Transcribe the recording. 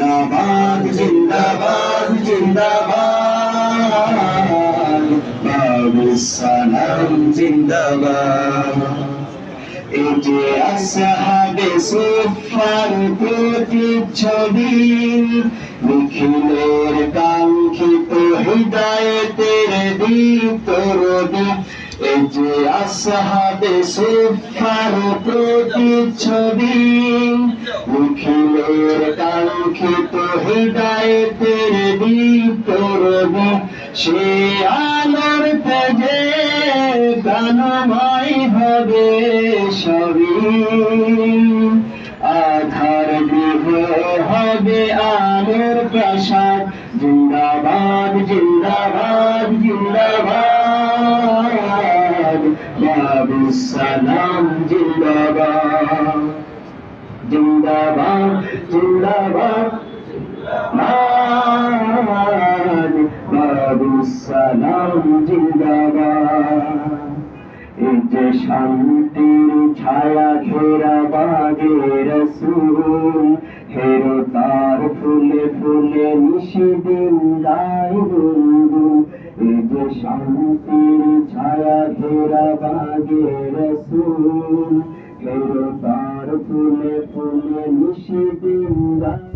জিন্দাবাদ জিন্দাবাদ জিন্দাবাদ বাবুস সালাম জিন্দাবাদ। এই যে আসহাবে সুফার প্রতিচ্ছবি, নিখিলের কাঙ্ক্ষিত হৃদায়তের দীপ্ত রবি। এই যে আসহাবে সুফার প্রতিচ্ছবি, নিখিলের কাঙ্ক্ষিত হৃদায়তের দীপ্ত রবি। সে আলোর তেজে প্রাণময় হবে সবই, আধার গৃহ হবে আলোর প্রাসাদ। জিন্দাবাদ জিন্দাবাদ জিন্দাবাদ বাবুস সালাম জিন্দাবাদ। জিন্দাবাদ জিন্দাবাদ বাবুস সালাম জিন্দাবাদ। এই যে শান্তির ছায়া ঘেরা বাগে রসুল, হেরো তার ফুলে ফুলে নিশিদিন গায় গুনগুন। এই যে শান্তির ছায়া ঘেরা বাগে রসুল, হেরো তার ফুলে ফুলে নিশিদিন গায়।